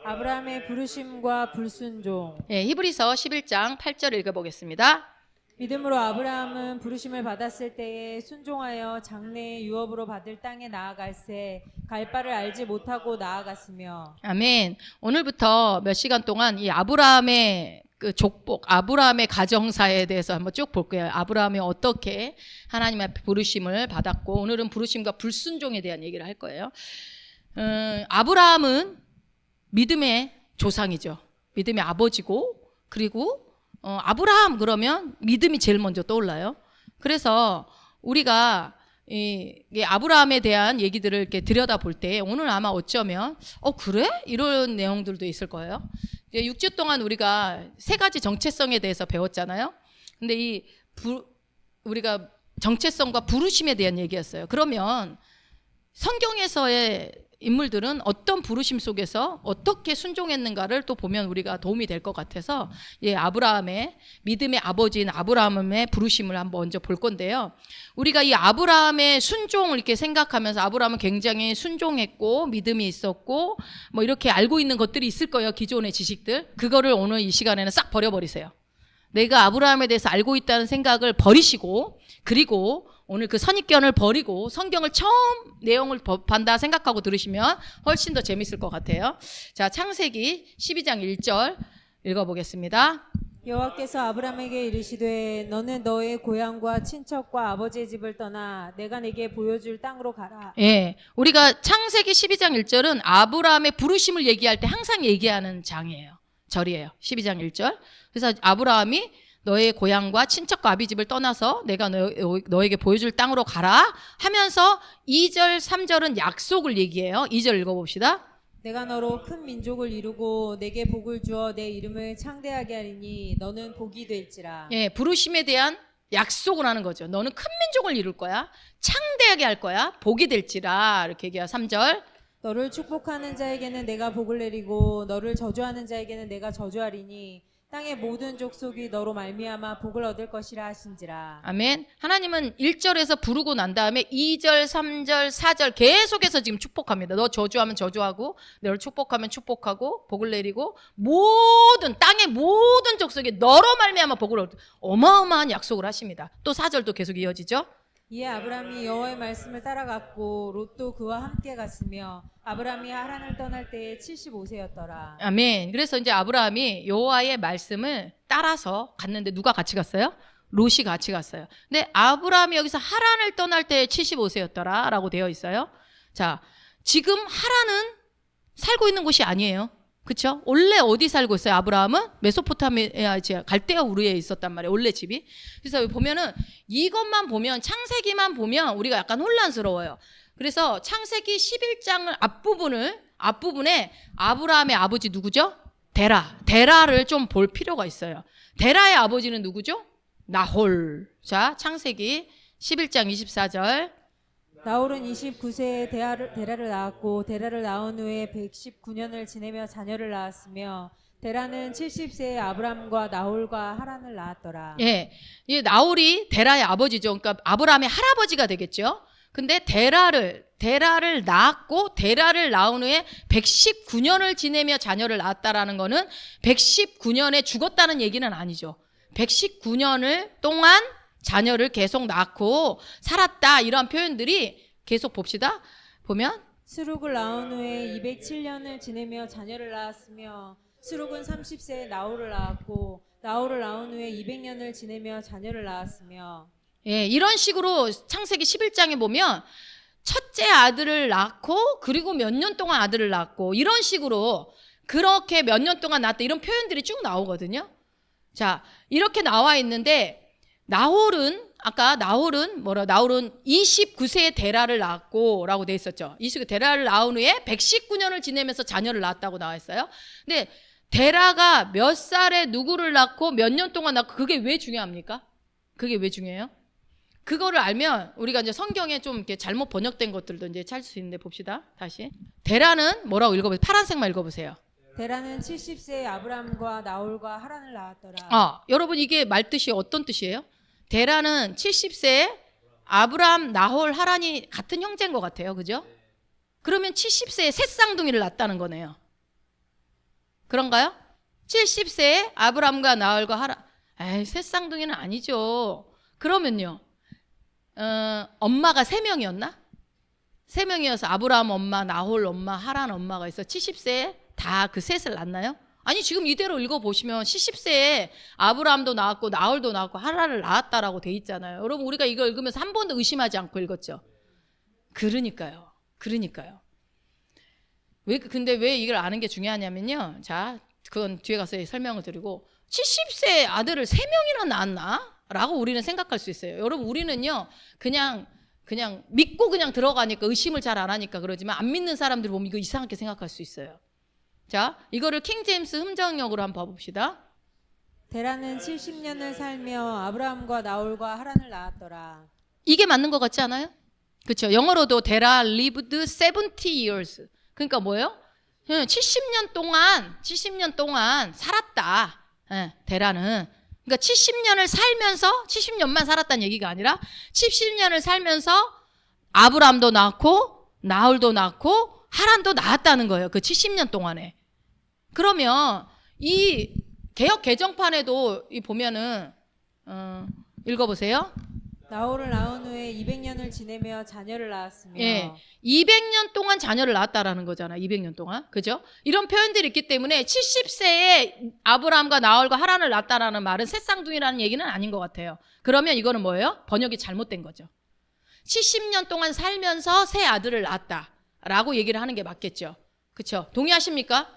아브라함의 부르심과 불순종. 예, 히브리서 11장 8절 읽어보겠습니다. 믿음으로 아브라함은 부르심을 받았을 때에 순종하여 장래의 유업으로 받을 땅에 나아갈새 갈 바를 알지 못하고 나아갔으며. 아멘. 오늘부터 몇 시간 동안 이 아브라함의 그 족복, 아브라함의 가정사에 대해서 한번 쭉 볼 거예요. 아브라함이 어떻게 하나님의 부르심을 받았고, 오늘은 부르심과 불순종에 대한 얘기를 할 거예요. 아브라함은 믿음의 조상이죠. 믿음의 아버지고, 그리고 아브라함 그러면 믿음이 제일 먼저 떠올라요. 그래서 우리가 이 아브라함에 대한 얘기들을 이렇게 들여다볼 때 오늘 아마 어쩌면 그래? 이런 내용들도 있을 거예요. 6주 동안 우리가 세 가지 정체성에 대해서 배웠잖아요. 근데 우리가 정체성과 부르심에 대한 얘기였어요. 그러면 성경에서의 인물들은 어떤 부르심 속에서 어떻게 순종했는가를 또 보면 우리가 도움이 될 것 같아서 아브라함의 믿음의 아버지인 아브라함의 부르심을 한번 먼저 볼 건데요. 우리가 이 아브라함의 순종을 이렇게 생각하면서 아브라함은 굉장히 순종했고 믿음이 있었고 뭐 이렇게 알고 있는 것들이 있을 거예요. 기존의 지식들. 그거를 오늘 이 시간에는 싹 버려버리세요. 내가 아브라함에 대해서 알고 있다는 생각을 버리시고, 그리고 오늘 그 선입견을 버리고 성경을 처음 내용을 반다 생각하고 들으시면 훨씬 더 재밌을 것 같아요. 자, 창세기 12장 1절 읽어보겠습니다. 여호와께서 아브라함에게 이르시되 너는 너의 고향과 친척과 아버지의 집을 떠나 내가 내게 보여줄 땅으로 가라. 예, 우리가 창세기 12장 1절은 아브라함의 부르심을 얘기할 때 항상 얘기하는 장이에요. 절이에요. 12장 1절. 그래서 아브라함이 너의 고향과 친척과 아비 집을 떠나서 내가 너에게 보여줄 땅으로 가라 하면서 2절 3절은 약속을 얘기해요. 2절 읽어봅시다. 내가 너로 큰 민족을 이루고 내게 복을 주어 내 이름을 창대하게 하리니 너는 복이 될지라. 예, 부르심에 대한 약속을 하는 거죠. 너는 큰 민족을 이룰 거야. 창대하게 할 거야. 복이 될지라. 이렇게 얘기해요. 3절. 너를 축복하는 자에게는 내가 복을 내리고 너를 저주하는 자에게는 내가 저주하리니 땅의 모든 족속이 너로 말미암아 복을 얻을 것이라 하신지라. 아멘. 하나님은 1절에서 부르고 난 다음에 2절, 3절, 4절 계속해서 지금 축복합니다. 너 저주하면 저주하고 너를 축복하면 축복하고 복을 내리고 땅의 모든 족속이 너로 말미암아 복을 얻을 어마어마한 약속을 하십니다. 또 4절도 계속 이어지죠. 이에 아브라함이 여호와의 말씀을 따라갔고 롯도 그와 함께 갔으며 아브라함이 하란을 떠날 때에 75세였더라. 아멘. 그래서 이제 아브라함이 여호와의 말씀을 따라서 갔는데 누가 같이 갔어요? 롯이 같이 갔어요. 근데 아브라함이 여기서 하란을 떠날 때 75세였더라 라고 되어 있어요. 자, 지금 하란은 살고 있는 곳이 아니에요. 그렇죠? 원래 어디 살고 있어요? 아브라함은 메소포타미아 갈대아 우르에 있었단 말이에요. 원래 집이. 그래서 보면은 이것만 보면 창세기만 보면 우리가 약간 혼란스러워요. 그래서 창세기 11장을 앞부분에 아브라함의 아버지 누구죠? 데라를 좀 볼 필요가 있어요. 데라의 아버지는 누구죠? 나홀. 자, 창세기 11장 24절. 나홀은 29세에 데라를 낳았고 데라를 낳은 후에 119년을 지내며 자녀를 낳았으며 데라는 70세에 아브람과 나홀과 하란을 낳았더라. 예, 이 나홀이 데라의 아버지죠. 그러니까 아브라함의 할아버지가 되겠죠. 근데 데라를 낳았고 데라를 낳은 후에 119년을 지내며 자녀를 낳았다라는 거는 119년에 죽었다는 얘기는 아니죠. 119년을 동안 자녀를 계속 낳고 살았다, 이런 표현들이 계속 봅시다. 보면 스룩을 낳은 후에 207년을 지내며 자녀를 낳았으며 스룩은 30세에 나홀을 낳았고 나홀을 낳은 후에 200년을 지내며 자녀를 낳았으며. 예, 이런 식으로 창세기 11장에 보면 첫째 아들을 낳고 그리고 몇 년 동안 아들을 낳고 이런 식으로 그렇게 몇 년 동안 낳았다, 이런 표현들이 쭉 나오거든요. 자, 이렇게 나와 있는데 나홀은 29세에 데라를 낳았고 라고 돼 있었죠. 29세 데라를 낳은 후에 119년을 지내면서 자녀를 낳았다고 나와 있어요. 근데 데라가 몇 살에 누구를 낳고 몇 년 동안 낳고, 그게 왜 중요합니까? 그게 왜 중요해요? 그거를 알면 우리가 이제 성경에 좀 이렇게 잘못 번역된 것들도 이제 찾을 수 있는데 봅시다. 다시. 데라는 뭐라고 읽어보세요? 파란색만 읽어보세요. 데라는 70세에 아브람과 나홀과 하란을 낳았더라. 여러분, 이게 말뜻이 어떤 뜻이에요? 데라는 70세에 아브람, 나홀, 하란이 같은 형제인 것 같아요. 그죠? 그러면 70세에 새 쌍둥이를 낳았다는 거네요. 그런가요? 70세에 아브람과 나홀과 하란. 에이, 새 쌍둥이는 아니죠. 그러면요. 엄마가 3명이었나? 3명이어서 아브라함 엄마, 나홀 엄마, 하란 엄마가 있어 70세에 다 그 셋을 낳나요? 아니, 지금 이대로 읽어보시면 70세에 아브라함도 낳았고 나홀도 낳았고 하란을 낳았다라고 돼 있잖아요. 여러분, 우리가 이거 읽으면서 한 번도 의심하지 않고 읽었죠. 그러니까요. 근데 왜 이걸 아는 게 중요하냐면요. 자, 그건 뒤에 가서 설명을 드리고, 70세 아들을 3명이나 낳았나? 라고 우리는 생각할 수 있어요. 여러분, 우리는요, 그냥 믿고 그냥 들어가니까, 의심을 잘 안 하니까 그러지만, 안 믿는 사람들 보면 이거 이상하게 생각할 수 있어요. 자, 이거를 킹제임스 흠정역으로 한번 봐봅시다. 데라는 70년을 살며 아브라함과 나홀과 하란을 낳았더라. 이게 맞는 것 같지 않아요? 그렇죠. 영어로도 데라 lived 70 years. 그러니까 뭐예요? 70년 동안 살았다. 데라는. 그러니까 70년을 살면서 70년만 살았다는 얘기가 아니라 70년을 살면서 아브라함도 낳고 나홀도 낳고 하란도 낳았다는 거예요. 그 70년 동안에. 그러면 이 개역 개정판에도 보면은 읽어보세요. 나홀을 낳은 후에 200년을 지내며 자녀를 낳았으며. 예, 200년 동안 자녀를 낳았다라는 거잖아. 200년 동안. 그죠? 이런 표현들이 있기 때문에 70세에 아브라함과 나홀과 하란을 낳았다라는 말은 새쌍둥이라는 얘기는 아닌 것 같아요. 그러면 이거는 뭐예요? 번역이 잘못된 거죠. 70년 동안 살면서 새 아들을 낳았다라고 얘기를 하는 게 맞겠죠. 그렇죠? 동의하십니까?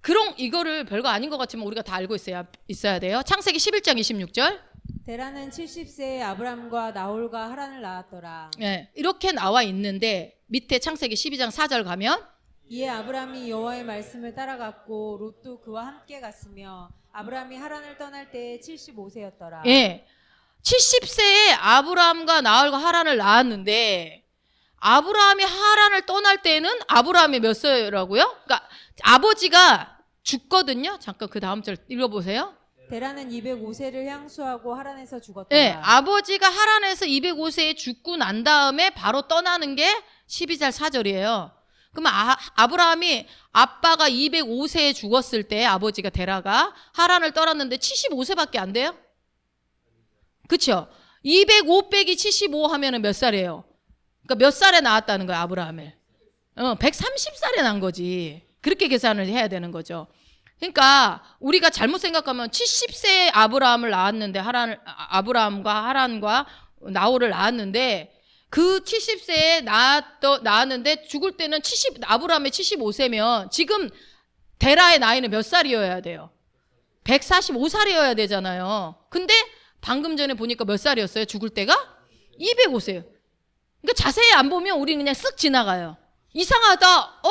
그럼 이거를 별거 아닌 것 같지만 우리가 다 알고 있어야 돼요. 창세기 11장 26절. 데라는 70세에 아브람과 나홀과 하란을 낳았더라. 네, 이렇게 나와 있는데 밑에 창세기 12장 4절 가면 이에 아브람이 여호와의 말씀을 따라갔고 롯도 그와 함께 갔으며 아브람이 하란을 떠날 때에 75세였더라. 예, 70세에 아브라함과 나홀과 하란을 낳았는데 아브라함이 하란을 떠날 때는 아브라함이 몇 세라고요? 그러니까 아버지가 죽거든요. 잠깐 그 다음 절 읽어보세요. 데라는 205세를 향수하고 하란에서 죽었더라. 네, 아버지가 하란에서 205세에 죽고 난 다음에 바로 떠나는 게 12절 4절이에요. 그러면 아브라함이 아빠가 205세에 죽었을 때 아버지가 데라가 하란을 떠났는데 75세밖에 안 돼요? 그렇죠? 205 빼기 75 하면은 몇 살이에요? 그러니까 몇 살에 낳았다는 거야, 아브라함을. 130살에 낳은 거지. 그렇게 계산을 해야 되는 거죠. 그러니까 우리가 잘못 생각하면 70세에 아브라함을 낳았는데 아브라함과 하란과 나홀을 낳았는데 그 70세에 낳았는데 죽을 때는 아브라함이 75세면 지금 데라의 나이는 몇 살이어야 돼요? 145살이어야 되잖아요. 근데 방금 전에 보니까 몇 살이었어요? 죽을 때가? 205세요. 그러니까 자세히 안 보면 우리 그냥 쓱 지나가요. 이상하다.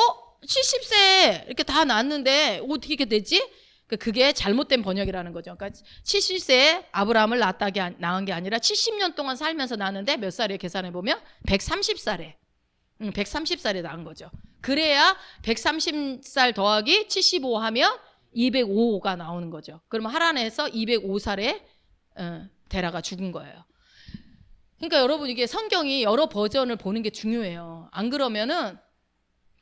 70세 이렇게 다 낳았는데 어떻게 이렇게 되지? 그게 잘못된 번역이라는 거죠. 그러니까 70세에 아브라함을 낳은 게 아니라 70년 동안 살면서 낳았는데 몇 살에 계산해 보면 130살에 130살에 낳은 거죠. 그래야 130살 더하기 75 하면 205가 나오는 거죠. 그러면 하란에서 205살에 데라가 죽은 거예요. 그러니까 여러분 이게 성경이 여러 버전을 보는 게 중요해요. 안 그러면은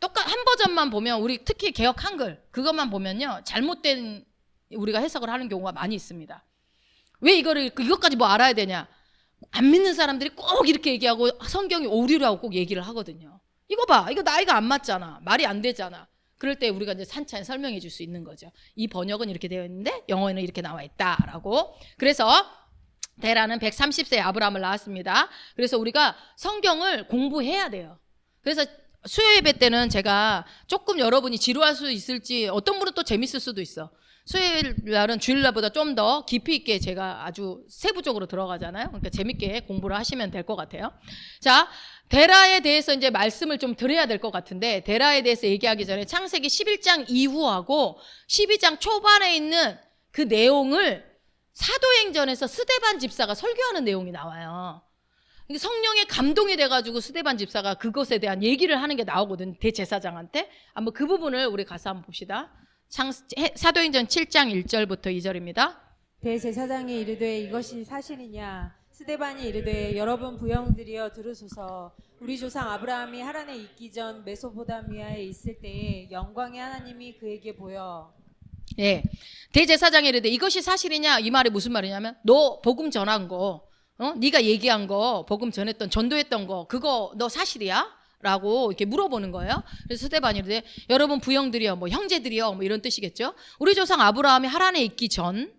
한 버전만 보면 우리 특히 개역 한글 그것만 보면요 잘못된 우리가 해석을 하는 경우가 많이 있습니다. 왜 이것까지 뭐 알아야 되냐? 안 믿는 사람들이 꼭 이렇게 얘기하고 성경이 오류라고 꼭 얘기를 하거든요. 이거 봐, 이거 나이가 안 맞잖아, 말이 안 되잖아. 그럴 때 우리가 이제 찬찬히 설명해 줄 수 있는 거죠. 이 번역은 이렇게 되어 있는데 영어에는 이렇게 나와 있다라고. 그래서 데라는 130세에 아브라함을 낳았습니다. 그래서 우리가 성경을 공부해야 돼요. 그래서 수요 예배 때는 제가 조금 여러분이 지루할 수 있을지 어떤 분은 또 재밌을 수도 있어. 수요일날은 주일날보다 좀 더 깊이 있게 제가 아주 세부적으로 들어가잖아요. 그러니까 재밌게 공부를 하시면 될 것 같아요. 자, 데라에 대해서 이제 말씀을 좀 드려야 될 것 같은데 데라에 대해서 얘기하기 전에 창세기 11장 이후하고 12장 초반에 있는 그 내용을 사도행전에서 스데반 집사가 설교하는 내용이 나와요. 성령의 감동이 돼가지고 스데반 집사가 그것에 대한 얘기를 하는 게 나오거든, 대제사장한테. 한번 그 부분을 우리 가서 한번 봅시다. 사도행전 7장 1절부터 2절입니다. 대제사장이 이르되 이것이 사실이냐? 스데반이 이르되 여러분 부형들이여 들으소서. 우리 조상 아브라함이 하란에 있기 전 메소포타미아에 있을 때에 영광의 하나님이 그에게 보여. 예, 대제사장이 이르되 이것이 사실이냐? 이 말이 무슨 말이냐면 너 복음 전한 거, 네가 얘기한 거, 복음 전했던 전도했던 거, 그거 너 사실이야? 라고 이렇게 물어보는 거예요. 그래서 스데반이 이르되 여러분 부형들이여, 뭐 형제들이여, 뭐 이런 뜻이겠죠. 우리 조상 아브라함이 하란에 있기 전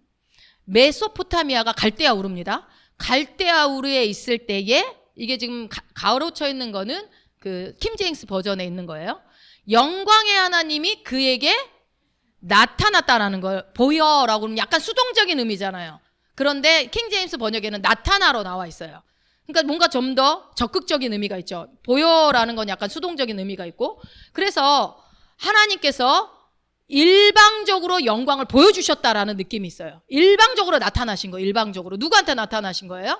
메소포타미아가 갈대아 우르입니다. 갈대아 우르에 있을 때에, 이게 지금 가로쳐 있는 거는 그 킹제임스 버전에 있는 거예요. 영광의 하나님이 그에게 나타났다라는 걸, 보여라고 하면 약간 수동적인 의미잖아요. 그런데 킹제임스 번역에는 나타나로 나와 있어요. 그러니까 뭔가 좀 더 적극적인 의미가 있죠. 보여라는 건 약간 수동적인 의미가 있고, 그래서 하나님께서 일방적으로 영광을 보여주셨다라는 느낌이 있어요. 일방적으로 나타나신 거예요. 일방적으로. 누구한테 나타나신 거예요?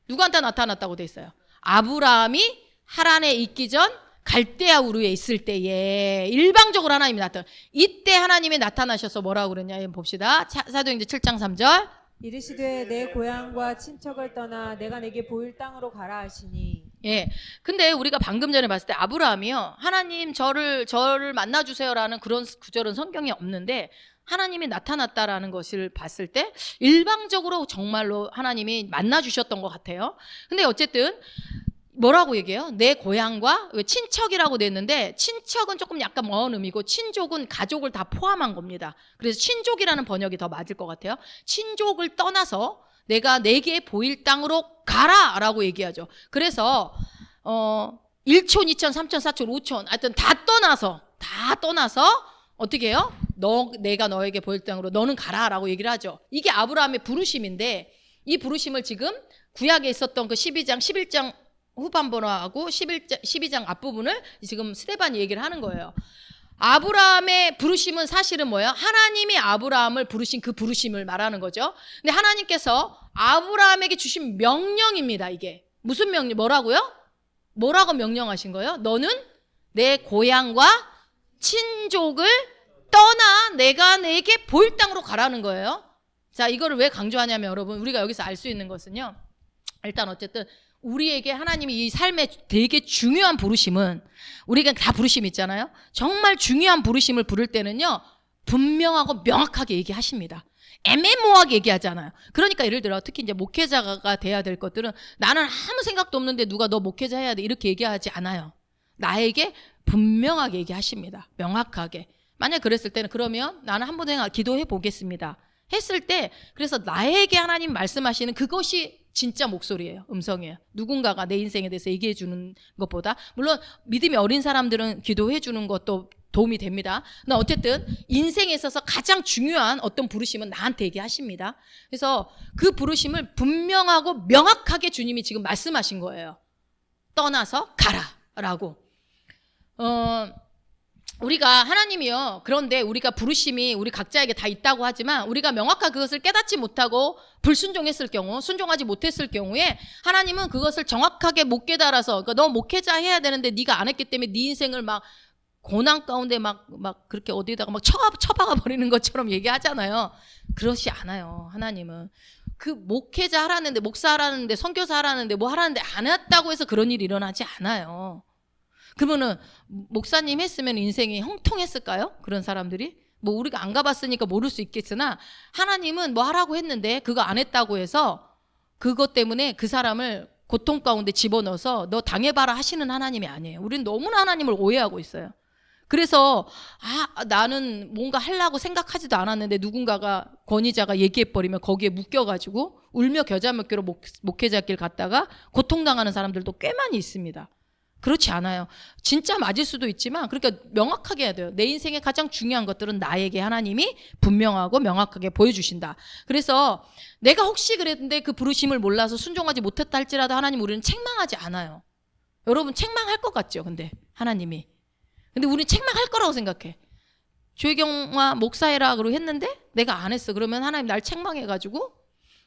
누구한테 나타났다고 돼 있어요? 아브라함이 하란에 있기 전 갈대아 우르에 있을 때에 일방적으로 하나님이 나타나. 이때 하나님이 나타나셔서 뭐라고 그랬냐? 봅시다. 사도행전 7장 3절. 이르시되 내 고향과 친척을 떠나 내가 내게 보일 땅으로 가라 하시니. 예. 근데 우리가 방금 전에 봤을 때 아브라함이요, 하나님 저를 만나주세요라는 그런 구절은 성경에 없는데, 하나님이 나타났다라는 것을 봤을 때 일방적으로 정말로 하나님이 만나주셨던 것 같아요. 근데 어쨌든 뭐라고 얘기해요? 내 고향과, 왜 친척이라고 됐는데, 친척은 조금 약간 먼 의미고 친족은 가족을 다 포함한 겁니다. 그래서 친족이라는 번역이 더 맞을 것 같아요. 친족을 떠나서 내가 내게 보일 땅으로 가라라고 얘기하죠. 그래서 1촌, 2촌, 3촌, 4촌, 5촌 하여튼 다 떠나서 어떻게 해요? 내가 너에게 보일 땅으로 너는 가라라고 얘기를 하죠. 이게 아브라함의 부르심인데, 이 부르심을 지금 구약에 있었던 그 12장, 11장 후반부하고 12장 앞부분을 지금 스데반이 얘기를 하는 거예요. 아브라함의 부르심은 사실은 뭐예요? 하나님이 아브라함을 부르신 그 부르심을 말하는 거죠. 근데 하나님께서 아브라함에게 주신 명령입니다. 이게 무슨 명령? 뭐라고 명령하신 거예요? 너는 내 고향과 친족을 떠나 내가 내게 보일 땅으로 가라는 거예요. 자, 이거를 왜 강조하냐면 여러분, 우리가 여기서 알 수 있는 것은요, 일단 어쨌든 우리에게 하나님이 이 삶에 되게 중요한 부르심은, 우리가 다 부르심 있잖아요. 정말 중요한 부르심을 부를 때는요, 분명하고 명확하게 얘기하십니다. 애매모호하게 얘기하잖아요. 그러니까 예를 들어 특히 이제 목회자가 돼야 될 것들은, 나는 아무 생각도 없는데 누가 너 목회자 해야 돼 이렇게 얘기하지 않아요. 나에게 분명하게 얘기하십니다. 명확하게. 만약 그랬을 때는, 그러면 나는 한번 기도해 보겠습니다 했을 때, 그래서 나에게 하나님 말씀하시는 그것이 진짜 목소리예요. 음성이에요. 누군가가 내 인생에 대해서 얘기해 주는 것보다, 물론 믿음이 어린 사람들은 기도해 주는 것도 도움이 됩니다. 근데 어쨌든 인생에 있어서 가장 중요한 어떤 부르심은 나한테 얘기하십니다. 그래서 그 부르심을 분명하고 명확하게 주님이 지금 말씀하신 거예요. 떠나서 가라라고. 우리가 하나님이요, 그런데 우리가 부르심이 우리 각자에게 다 있다고 하지만, 우리가 명확하게 그것을 깨닫지 못하고 불순종했을 경우, 순종하지 못했을 경우에 하나님은 그것을 정확하게 못 깨달아서, 그러니까 너 목회자 해야 되는데 네가 안 했기 때문에 네 인생을 막 고난 가운데 막 그렇게 어디에다가 막 쳐박아 버리는 것처럼 얘기하잖아요. 그렇지 않아요. 하나님은 그 목회자 하라는데, 목사 하라는데, 선교사 하라는데, 뭐 하라는데 안 했다고 해서 그런 일이 일어나지 않아요. 그러면은 목사님 했으면 인생이 형통했을까요? 그런 사람들이? 뭐 우리가 안 가봤으니까 모를 수 있겠으나, 하나님은 뭐 하라고 했는데 그거 안 했다고 해서 그것 때문에 그 사람을 고통 가운데 집어넣어서 너 당해봐라 하시는 하나님이 아니에요. 우리는 너무나 하나님을 오해하고 있어요. 그래서 나는 뭔가 하려고 생각하지도 않았는데 누군가가, 권위자가 얘기해버리면 거기에 묶여가지고 울며 겨자 먹기로 목회자 길 갔다가 고통당하는 사람들도 꽤 많이 있습니다. 그렇지 않아요. 진짜 맞을 수도 있지만, 그러니까 명확하게 해야 돼요. 내 인생의 가장 중요한 것들은 나에게 하나님이 분명하고 명확하게 보여주신다. 그래서 내가 혹시 그랬는데 그 부르심을 몰라서 순종하지 못했다 할지라도 하나님, 우리는 책망하지 않아요. 여러분 책망할 것 같죠? 근데 하나님이. 근데 우리는 책망할 거라고 생각해. 조혜경아 목사해라 그러고 했는데 내가 안 했어. 그러면 하나님 날 책망해가지고,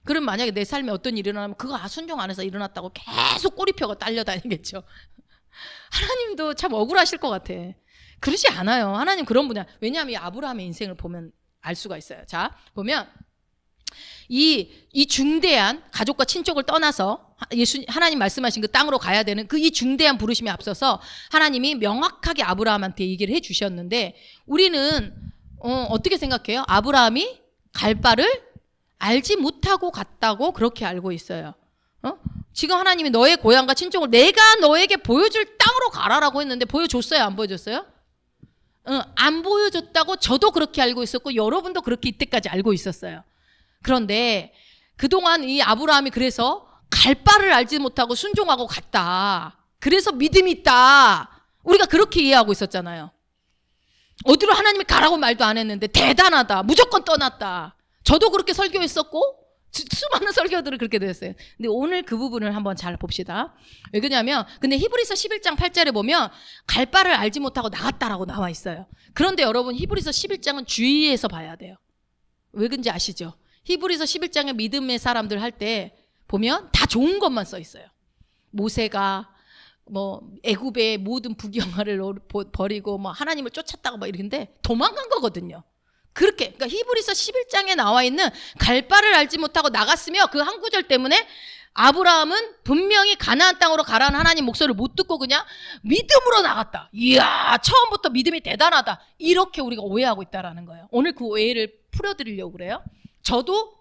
그럼 만약에 내 삶에 어떤 일이 일어나면 그거 순종 안 해서 일어났다고 계속 꼬리표가 딸려다니겠죠. 하나님도 참 억울하실 것 같아. 그러지 않아요. 하나님 그런 분이야. 왜냐하면 이 아브라함의 인생을 보면 알 수가 있어요. 자, 보면 이 중대한 가족과 친족을 떠나서 하나님 말씀하신 그 땅으로 가야 되는 그 이 중대한 부르심에 앞서서 하나님이 명확하게 아브라함한테 얘기를 해 주셨는데 우리는 어떻게 생각해요? 아브라함이 갈 바를 알지 못하고 갔다고 그렇게 알고 있어요. 지금 하나님이 너의 고향과 친족을 내가 너에게 보여줄 땅으로 가라라고 했는데 보여줬어요? 안 보여줬어요? 안 보여줬다고 저도 그렇게 알고 있었고 여러분도 그렇게 이때까지 알고 있었어요. 그런데 그동안 이 아브라함이 그래서 갈 바를 알지 못하고 순종하고 갔다. 그래서 믿음이 있다. 우리가 그렇게 이해하고 있었잖아요. 어디로 하나님이 가라고 말도 안 했는데 대단하다. 무조건 떠났다. 저도 그렇게 설교했었고 수많은 설교들을 그렇게 드렸어요. 근데 오늘 그 부분을 한번 잘 봅시다. 왜 그러냐면 근데 히브리서 11장 8절에 보면 갈 바를 알지 못하고 나갔다라고 나와 있어요. 그런데 여러분 히브리서 11장은 주의해서 봐야 돼요. 왜 그런지 아시죠? 히브리서 11장의 믿음의 사람들 할 때 보면 다 좋은 것만 써 있어요. 모세가 뭐 애굽의 모든 부경화를 버리고 뭐 하나님을 쫓았다고 막 이러는데 도망간 거거든요. 그렇게 그러니까 히브리서 11장에 나와 있는 갈 바를 알지 못하고 나갔으며 그 한 구절 때문에 아브라함은 분명히 가나안 땅으로 가라는 하나님 목소리를 못 듣고 그냥 믿음으로 나갔다. 이야, 처음부터 믿음이 대단하다. 이렇게 우리가 오해하고 있다라는 거예요. 오늘 그 오해를 풀어드리려고 그래요. 저도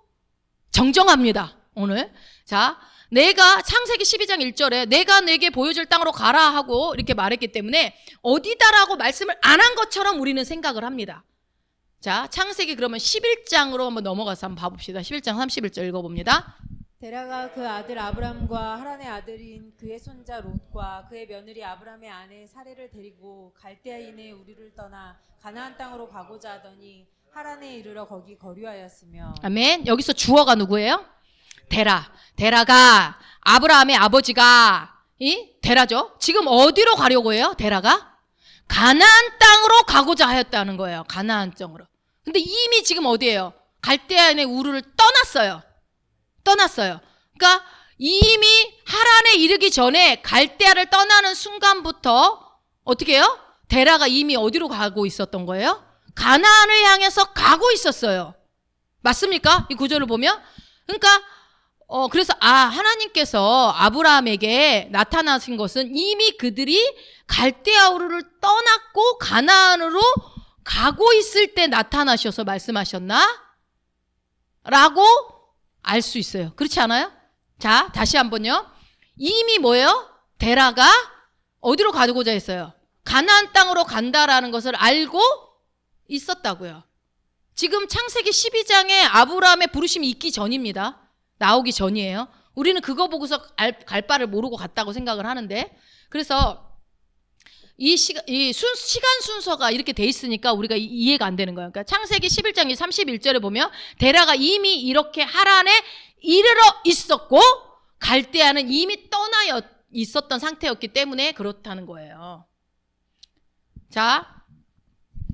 정정합니다. 오늘. 자, 내가 창세기 12장 1절에 내가 내게 보여줄 땅으로 가라 하고 이렇게 말했기 때문에 어디다라고 말씀을 안 한 것처럼 우리는 생각을 합니다. 자, 창세기 그러면 11장으로 한번 넘어가서 한번 봐봅시다. 11장 31절 읽어봅니다. 데라가 그 아들 아브람과 하란의 아들인 그의 손자 롯과 그의 며느리 아브람의 아내 사레를 데리고 갈대아인의 우리를 떠나 가나안 땅으로 가고자 하더니 하란에 이르러 거기 거류하였으며. 아멘. 여기서 주어가 누구예요? 데라가 아브라함의 아버지가 데라죠. 지금 어디로 가려고 해요? 데라가 가나안 땅으로 가고자 하였다는 거예요. 가나안 땅으로. 근데 이미 지금 어디예요? 갈대아인의 우르를 떠났어요. 그러니까 이미 하란에 이르기 전에 갈대아를 떠나는 순간부터 어떻게 해요? 데라가 이미 어디로 가고 있었던 거예요? 가나안을 향해서 가고 있었어요. 맞습니까? 이 구절을 보면. 그러니까 그래서 하나님께서 아브라함에게 나타나신 것은 이미 그들이 갈대아 우르를 떠났고 가나안으로 가고 있을 때 나타나셔서 말씀하셨나? 라고 알 수 있어요. 그렇지 않아요? 자, 다시 한번요. 이미 뭐예요? 데라가 어디로 가고자 했어요? 가나안 땅으로 간다라는 것을 알고 있었다고요. 지금 창세기 12장에 아브라함의 부르심이 있기 전입니다. 나오기 전이에요. 우리는 그거 보고서 갈 바를 모르고 갔다고 생각을 하는데, 그래서 시간 순서가 이렇게 돼 있으니까 우리가 이해가 안 되는 거예요. 그러니까 창세기 11장 31절에 보면 데라가 이미 이렇게 하란에 이르러 있었고 갈대아는 이미 떠나 있었던 상태였기 때문에 그렇다는 거예요. 자,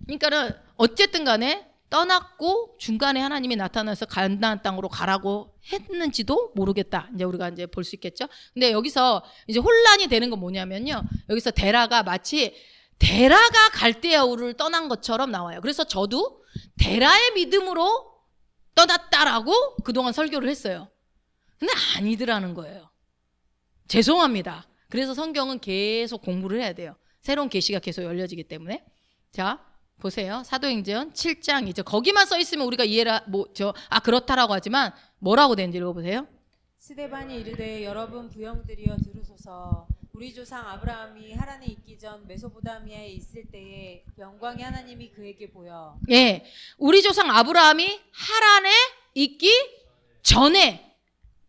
그러니까는 어쨌든 간에 떠났고 중간에 하나님이 나타나서 가나안 땅으로 가라고 했는지도 모르겠다. 이제 우리가 이제 볼 수 있겠죠. 근데 여기서 이제 혼란이 되는 건 뭐냐면요. 여기서 데라가 마치 데라가 갈대아 우르를 떠난 것처럼 나와요. 그래서 저도 데라의 믿음으로 떠났다라고 그동안 설교를 했어요. 근데 아니더라는 거예요. 죄송합니다. 그래서 성경은 계속 공부를 해야 돼요. 새로운 계시가 계속 열려지기 때문에. 자, 보세요. 사도행전 7장 이제 거기만 써 있으면 우리가 이해를 그렇다라고 하지만 뭐라고 되는지 읽어보세요. 스데반이 이르되 여러분 부형들이여 들으소서. 우리 조상 아브라함이 하란에 있기 전 메소포타미아에 있을 때에 영광의 하나님이 그에게 보여. 예, 우리 조상 아브라함이 하란에 있기 전에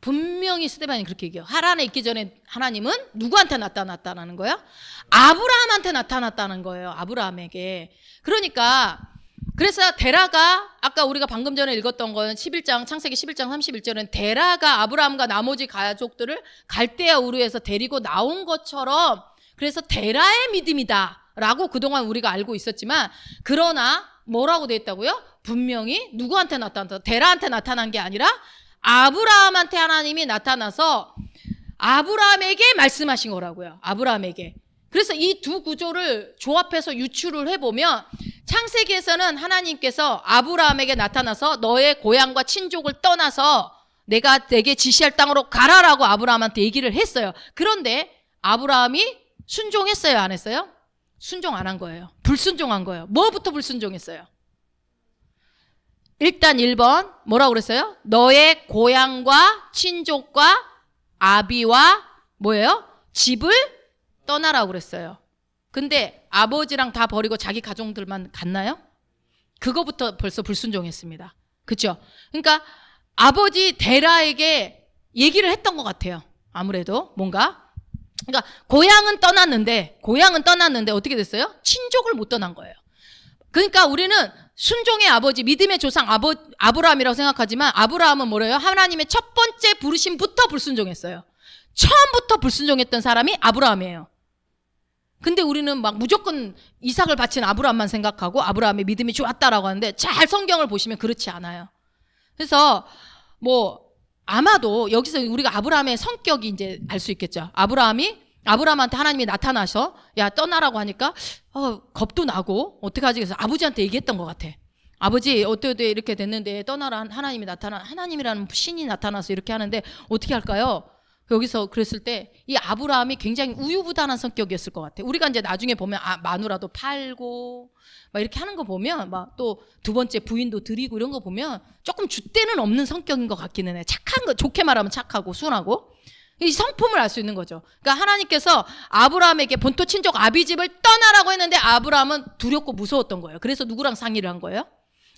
분명히 스데반이 그렇게 얘기해요. 하란에 있기 전에 하나님은 누구한테 나타났다는 거예요? 아브라함한테 나타났다는 거예요. 아브라함에게. 그러니까 그래서 데라가 아까 우리가 방금 전에 읽었던 건 창세기 11장 31절은 데라가 아브라함과 나머지 가족들을 갈대아 우르에서 데리고 나온 것처럼 그래서 데라의 믿음이다라고 그동안 우리가 알고 있었지만 그러나 뭐라고 돼 있다고요? 분명히 누구한테 나타났다? 데라한테 나타난 게 아니라 아브라함한테 하나님이 나타나서 아브라함에게 말씀하신 거라고요. 아브라함에게. 그래서 이 두 구조를 조합해서 유추를 해보면 창세기에서는 하나님께서 아브라함에게 나타나서 너의 고향과 친족을 떠나서 내가 내게 지시할 땅으로 가라라고 아브라함한테 얘기를 했어요. 그런데 아브라함이 순종했어요, 안 했어요? 순종 안 한 거예요. 불순종한 거예요. 뭐부터 불순종했어요? 일단 1번 뭐라고 그랬어요? 너의 고향과 친족과 아비와 뭐예요? 집을 떠나라고 그랬어요. 근데 아버지랑 다 버리고 자기 가족들만 갔나요? 그거부터 벌써 불순종했습니다. 그렇죠? 그러니까 아버지 데라에게 얘기를 했던 것 같아요. 아무래도 뭔가. 그러니까 고향은 떠났는데 어떻게 됐어요? 친족을 못 떠난 거예요. 그러니까 우리는 순종의 아버지, 믿음의 조상 아브라함이라고 생각하지만 아브라함은 뭐래요? 하나님의 첫 번째 부르심부터 불순종했어요. 처음부터 불순종했던 사람이 아브라함이에요. 근데 우리는 막 무조건 이삭을 바친 아브라함만 생각하고 아브라함의 믿음이 좋았다라고 하는데 잘 성경을 보시면 그렇지 않아요. 그래서 뭐 아마도 여기서 우리가 아브라함의 성격이 이제 알 수 있겠죠. 아브라함한테 하나님이 나타나서 야 떠나라고 하니까 겁도 나고 어떡하지? 그래서 아버지한테 얘기했던 것 같아. 아버지 어떻게 이렇게 됐는데 떠나라. 하나님이라는 신이 나타나서 이렇게 하는데 어떻게 할까요? 여기서 그랬을 때 이 아브라함이 굉장히 우유부단한 성격이었을 것 같아. 우리가 이제 나중에 보면 마누라도 팔고 막 이렇게 하는 거 보면 막 또 두 번째 부인도 드리고 이런 거 보면 조금 줏대는 없는 성격인 것 같기는 해. 착한 거, 좋게 말하면 착하고 순하고 이 성품을 알 수 있는 거죠. 그러니까 하나님께서 아브라함에게 본토 친족 아비집을 떠나라고 했는데 아브라함은 두렵고 무서웠던 거예요. 그래서 누구랑 상의를 한 거예요?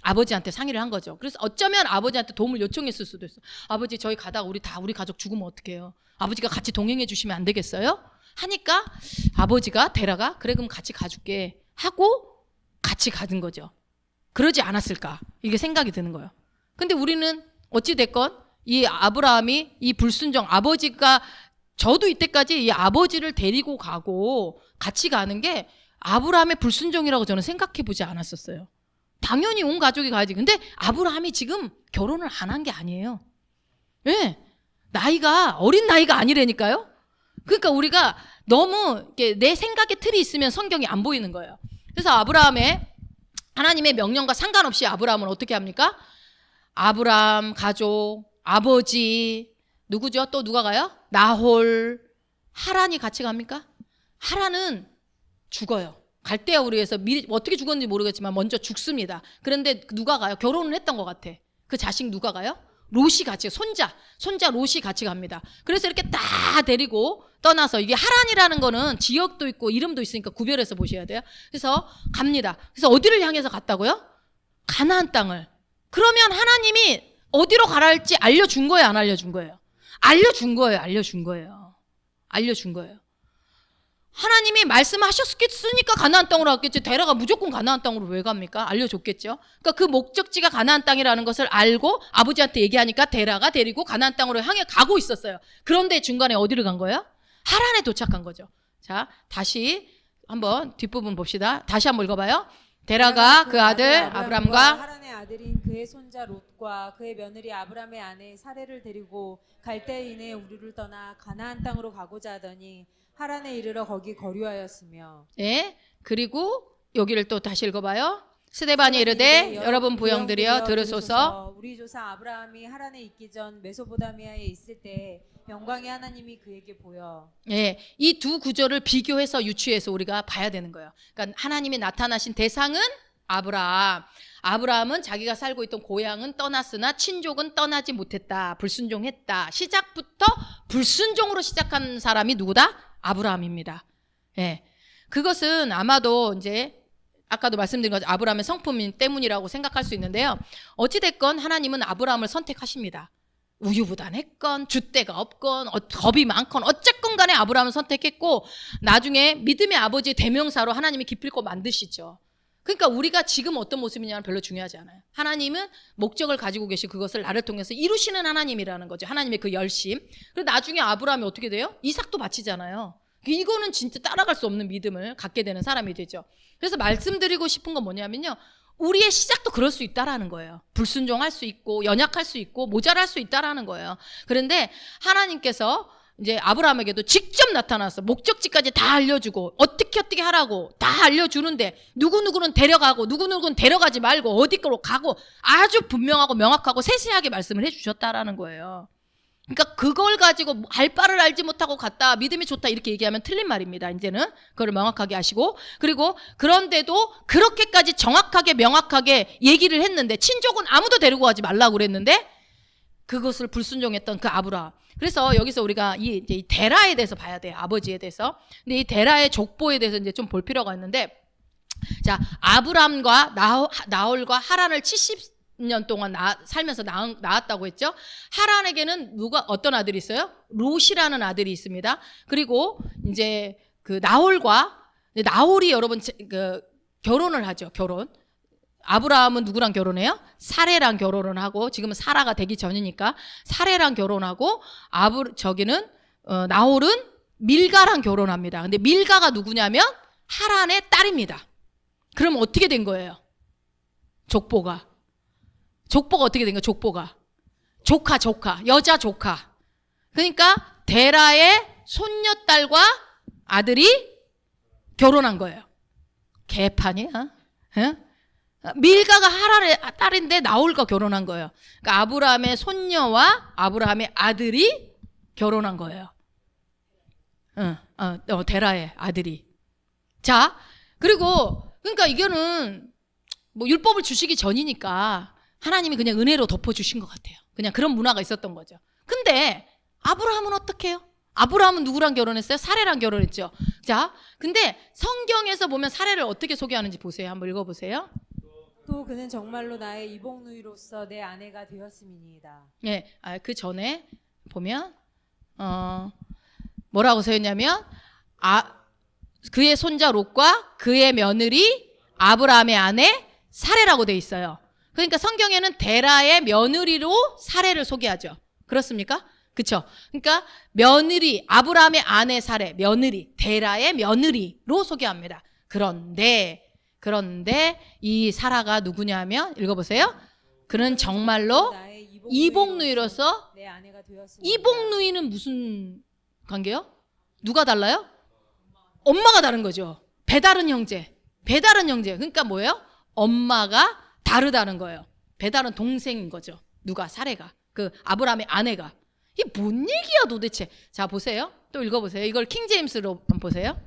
아버지한테 상의를 한 거죠. 그래서 어쩌면 아버지한테 도움을 요청했을 수도 있어요. 아버지 저희 가다가 우리 가족 죽으면 어떡해요? 아버지가 같이 동행해 주시면 안 되겠어요? 하니까 아버지가 데라가 그래 그럼 같이 가줄게 하고 같이 가는 거죠. 그러지 않았을까? 이게 생각이 드는 거예요. 근데 우리는 어찌 됐건 이 아브라함이 이 불순종 아버지가 저도 이때까지 이 아버지를 데리고 가고 같이 가는 게 아브라함의 불순종이라고 저는 생각해 보지 않았었어요. 당연히 온 가족이 가야지. 근데 아브라함이 지금 결혼을 안 한 게 아니에요. 예. 어린 나이가 아니라니까요. 그러니까 우리가 너무 이렇게 내 생각의 틀이 있으면 성경이 안 보이는 거예요. 그래서 하나님의 명령과 상관없이 아브라함은 어떻게 합니까? 아브라함 가족, 아버지, 누구죠? 또 누가 가요? 나홀, 하란이 같이 갑니까? 하란은 죽어요. 갈대아 우리에서 어떻게 죽었는지 모르겠지만 먼저 죽습니다. 그런데 누가 가요? 결혼을 했던 것 같아. 그 자식 누가 가요? 롯이 같이 손자 롯이 같이 갑니다. 그래서 이렇게 다 데리고 떠나서 이게 하란이라는 거는 지역도 있고 이름도 있으니까 구별해서 보셔야 돼요. 그래서 갑니다. 그래서 어디를 향해서 갔다고요? 가나안 땅을. 그러면 하나님이 어디로 가라 할지 알려준 거예요, 안 알려준 거예요? 알려준 거예요. 하나님이 말씀하셨으니까 가나안 땅으로 갔겠지. 데라가 무조건 가나안 땅으로 왜 갑니까? 알려줬겠죠. 그러니까 그 목적지가 가나안 땅이라는 것을 알고 아버지한테 얘기하니까 데라가 데리고 가나안 땅으로 향해 가고 있었어요. 그런데 중간에 어디를 간 거예요? 하란에 도착한 거죠. 자, 다시 한번 뒷부분 봅시다. 다시 한번 읽어봐요. 데라가 그 아들 아브람과 하란의 아들인 그의 손자 롯과 그의 며느리 아브람의 아내 사레를 데리고 갈대인의 우르를 떠나 가나안 땅으로 가고자 하더니 하란에 이르러 거기 거류하였으며. 예. 그리고 여기를 또 다시 읽어봐요. 스데반이 이르되 여러분 부형들이여 들으소서. 우리 조상 아브라함이 하란에 있기 전 메소포타미아에 있을 때 영광의 하나님이 그에게 보여. 예, 이 두 구절을 비교해서 유추해서 우리가 봐야 되는 거예요. 그러니까 하나님이 나타나신 대상은 아브라함. 아브라함은 자기가 살고 있던 고향은 떠났으나 친족은 떠나지 못했다. 불순종했다. 시작부터 불순종으로 시작한 사람이 누구다? 아브라함입니다. 예, 그것은 아마도 이제 아까도 말씀드린 것 아브라함의 성품 때문이라고 생각할 수 있는데요. 어찌됐건 하나님은 아브라함을 선택하십니다. 우유부단했건 줏대가 없건 겁이 많건 어쨌건 간에 아브라함을 선택했고 나중에 믿음의 아버지의 대명사로 하나님이 기필코 만드시죠. 그러니까 우리가 지금 어떤 모습이냐는 별로 중요하지 않아요. 하나님은 목적을 가지고 계시고 그것을 나를 통해서 이루시는 하나님이라는 거죠. 하나님의 그 열심. 그리고 나중에 아브라함이 어떻게 돼요? 이삭도 바치잖아요. 이거는 진짜 따라갈 수 없는 믿음을 갖게 되는 사람이 되죠. 그래서 말씀드리고 싶은 건 뭐냐면요. 우리의 시작도 그럴 수 있다라는 거예요. 불순종할 수 있고 연약할 수 있고 모자랄 수 있다라는 거예요. 그런데 하나님께서 이제 아브라함에게도 직접 나타나서 목적지까지 다 알려주고 어떻게 하라고 다 알려주는데 누구누구는 데려가고 누구누구는 데려가지 말고 어디로 가고 아주 분명하고 명확하고 세세하게 말씀을 해주셨다라는 거예요. 그러니까 그걸 가지고 알 바를 알지 못하고 갔다 믿음이 좋다 이렇게 얘기하면 틀린 말입니다. 이제는 그걸 명확하게 아시고, 그리고 그런데도 그렇게까지 정확하게 명확하게 얘기를 했는데 친족은 아무도 데리고 가지 말라고 그랬는데 그것을 불순종했던 그 아브라함. 그래서 여기서 우리가 이제 이 데라에 대해서 봐야 돼요. 아버지에 대해서. 근데 이 데라의 족보에 대해서 이제 좀 볼 필요가 있는데, 자, 아브람과 나홀과 하란을 70년 동안 살면서 낳았다고 했죠. 하란에게는 어떤 아들이 있어요? 롯이라는 아들이 있습니다. 그리고 이제 그 나홀이 여러분 결혼을 하죠. 결혼. 아브라함은 누구랑 결혼해요? 사레랑 결혼을 하고, 지금은 사라가 되기 전이니까 사레랑 결혼하고, 나홀은 밀가랑 결혼합니다. 근데 밀가가 누구냐면 하란의 딸입니다. 그럼 어떻게 된 거예요? 족보가 어떻게 된 거예요? 조카, 여자 조카. 그러니까 데라의 손녀딸과 아들이 결혼한 거예요. 개판이야. 응? 밀가가 하란의 딸인데 나홀과 결혼한 거예요. 그러니까 아브라함의 손녀와 아브라함의 아들이 결혼한 거예요. 데라의 아들이. 자, 그리고 그러니까 이거는 뭐 율법을 주시기 전이니까 하나님이 그냥 은혜로 덮어주신 것 같아요. 그냥 그런 문화가 있었던 거죠. 근데 아브라함은 어떻게 해요? 아브라함은 누구랑 결혼했어요? 사레랑 결혼했죠. 자, 근데 성경에서 보면 사레를 어떻게 소개하는지 보세요. 한번 읽어보세요. 또 그는 정말로 나의 이복누이로서 내 아내가 되었음이니이다. 예, 그 전에 보면 뭐라고 써있냐면 그의 손자 롯과 그의 며느리 아브라함의 아내 사레라고 돼 있어요. 그러니까 성경에는 데라의 며느리로 사레를 소개하죠. 그렇습니까? 그렇죠? 그러니까 며느리, 아브라함의 아내 사레, 며느리, 데라의 며느리로 소개합니다. 그런데 이 사라가 누구냐면 읽어보세요. 그는 정말로 나의 이복누이로서. 내 아내가 되었습니다. 이복누이는 무슨 관계요? 누가 달라요? 엄마가 다른 거죠. 배다른 형제. 그러니까 뭐예요? 엄마가 다르다는 거예요. 배다른 동생인 거죠. 누가? 사레가. 그 아브라함의 아내가. 이게 뭔 얘기야 도대체. 자, 보세요. 또 읽어보세요. 이걸 킹제임스로 한번 보세요.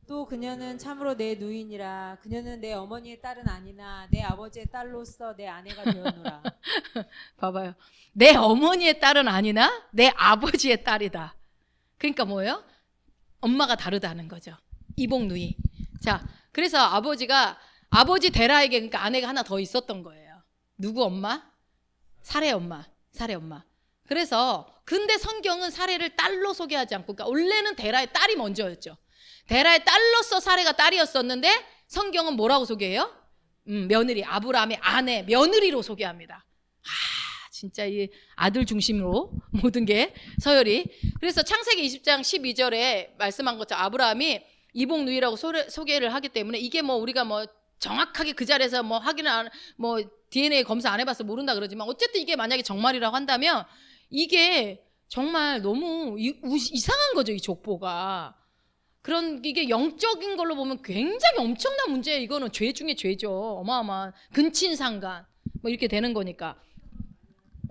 또 그녀는 참으로 내 누이니라. 그녀는 내 어머니의 딸은 아니나 내 아버지의 딸로서 내 아내가 되었노라. 봐봐요. 내 어머니의 딸은 아니나 내 아버지의 딸이다. 그러니까 뭐예요? 엄마가 다르다는 거죠. 이복누이. 자, 그래서 아버지 데라에게 그러니까 아내가 하나 더 있었던 거예요. 누구 엄마? 사레 엄마. 그래서 근데 성경은 사레를 딸로 소개하지 않고, 그러니까 원래는 데라의 딸이 먼저였죠. 데라의 딸로서 사레가 딸이었었는데 성경은 뭐라고 소개해요? 며느리, 아브라함의 아내, 며느리로 소개합니다. 진짜 이 아들 중심으로 모든 게 서열이. 그래서 창세기 20장 12절에 말씀한 것처럼 아브라함이 이복누이라고 소개를 하기 때문에 이게 뭐 우리가 뭐 정확하게 그 자리에서 뭐 확인을 뭐 DNA 검사 안 해봐서 모른다 그러지만 어쨌든 이게 만약에 정말이라고 한다면 이게 정말 너무 이상한 거죠, 이 족보가. 이게 영적인 걸로 보면 굉장히 엄청난 문제예요. 이거는 죄 중에 죄죠. 어마어마한 근친상간 뭐 이렇게 되는 거니까.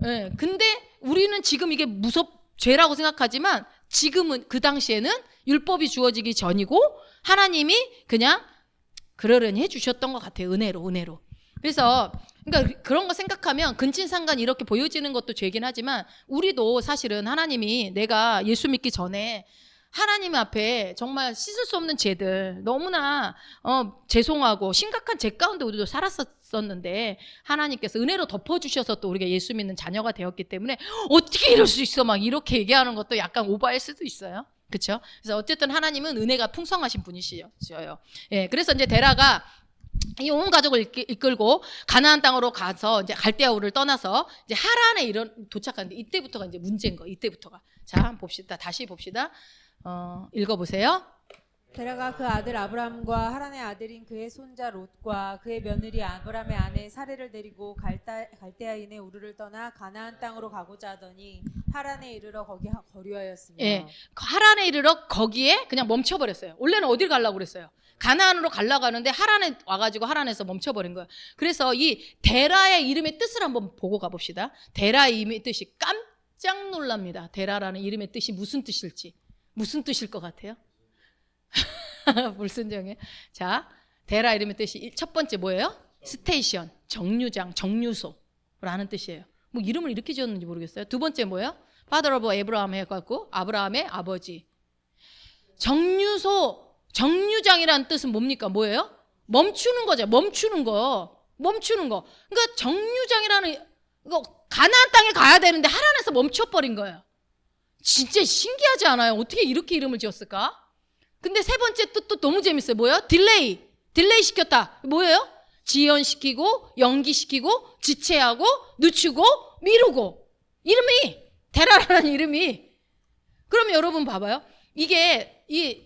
예, 근데 우리는 지금 이게 죄라고 생각하지만 지금은 그 당시에는 율법이 주어지기 전이고 하나님이 그냥 그러려니 해주셨던 것 같아요. 은혜로. 그래서 그러니까 그런 거 생각하면 근친상간 이렇게 보여지는 것도 죄긴 하지만 우리도 사실은 하나님이 내가 예수 믿기 전에 하나님 앞에 정말 씻을 수 없는 죄들 너무나 죄송하고 심각한 죄 가운데 우리도 살았었는데 하나님께서 은혜로 덮어주셔서 또 우리가 예수 믿는 자녀가 되었기 때문에 어떻게 이럴 수 있어 막 이렇게 얘기하는 것도 약간 오버할 수도 있어요. 그렇죠? 그래서 어쨌든 하나님은 은혜가 풍성하신 분이시죠. 예, 그래서 이제 데라가 이 온 가족을 이끌고 가나안 땅으로 가서 이제 갈대아 우를 떠나서 이제 하란에 도착하는데 이때부터가 이제 문제인 거. 이때부터가. 자, 한번 봅시다. 다시 봅시다. 읽어보세요. 데라가 그 아들 아브람과 하란의 아들인 그의 손자 롯과 그의 며느리 아브람의 아내 사레를 데리고 갈대아인의 우르를 떠나 가나안 땅으로 가고자 하더니 하란에 이르러 거기 거류하였으며. 예, 하란에 이르러 거기에 그냥 멈춰버렸어요. 원래는 어딜 가려고 그랬어요? 가나안으로 가려고 하는데 하란에 와가지고 하란에서 멈춰버린 거예요. 그래서 이 데라의 이름의 뜻을 한번 보고 가봅시다. 데라의 이름의 뜻이 깜짝 놀랍니다. 데라라는 이름의 뜻이 무슨 뜻일지. 무슨 뜻일 것 같아요? 불순종해. 자, 데라 이름의 뜻이 첫 번째 뭐예요? 스테이션, 정류장, 정류소라는 뜻이에요. 뭐 이름을 이렇게 지었는지 모르겠어요. 두 번째 뭐예요? Father of Abraham 해갖고 아브라함의 아버지. 정류소, 정류장이라는 뜻은 뭡니까? 뭐예요? 멈추는 거죠. 멈추는 거. 그러니까 정류장이라는 이거 가나안 땅에 가야 되는데 하란에서 멈춰버린 거예요. 진짜 신기하지 않아요? 어떻게 이렇게 이름을 지었을까? 근데 세 번째 뜻도 너무 재밌어요. 뭐예요? 딜레이 시켰다. 뭐예요? 지연시키고 연기시키고 지체하고 늦추고 미루고. 이름이 데라라는 이름이. 그러면 여러분 봐봐요. 이게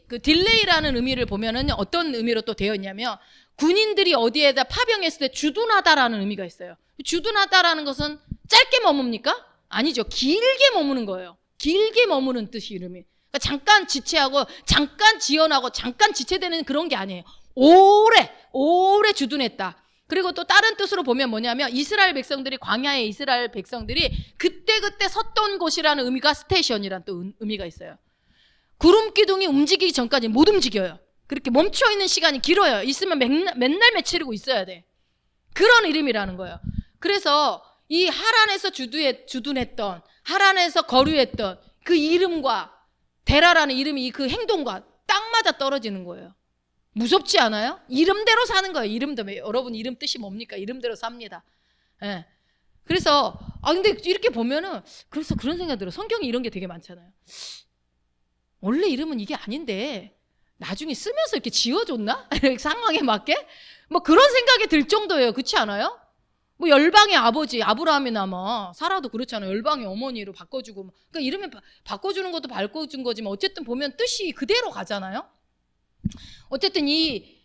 그 딜레이라는 의미를 보면은 어떤 의미로 또 되어 있냐면 군인들이 어디에다 파병했을 때 주둔하다라는 의미가 있어요. 주둔하다라는 것은 짧게 머뭅니까? 아니죠. 길게 머무는 거예요. 길게 머무는 뜻이 이름이. 그러니까 잠깐 지체하고 잠깐 지연하고 잠깐 지체되는 그런 게 아니에요. 오래 주둔했다. 그리고 또 다른 뜻으로 보면 뭐냐면 이스라엘 백성들이 광야의 이스라엘 백성들이 그때 섰던 곳이라는 의미가 스테이션이라는 또 의미가 있어요. 구름 기둥이 움직이기 전까지 못 움직여요. 그렇게 멈춰 있는 시간이 길어요. 있으면 맨날 며칠이고 있어야 돼. 그런 이름이라는 거예요. 그래서 이 하란에서 주둔했던 하란에서 거류했던 그 이름과 데라라는 이름이 그 행동과 딱 맞아 떨어지는 거예요. 무섭지 않아요? 이름대로 사는 거예요. 이름대로. 여러분 이름 뜻이 뭡니까? 이름대로 삽니다. 예. 그래서 근데 이렇게 보면은 그래서 그런 생각이 들어요. 성경에 이런 게 되게 많잖아요. 원래 이름은 이게 아닌데 나중에 쓰면서 이렇게 지어줬나? 상황에 맞게? 뭐 그런 생각이 들 정도예요. 그렇지 않아요? 뭐 열방의 아버지 아브라함이나 뭐 사라도 그렇잖아요. 열방의 어머니로 바꿔주고. 그러니까 이름을 바꿔주는 것도 바꿔준 거지만 어쨌든 보면 뜻이 그대로 가잖아요. 어쨌든 이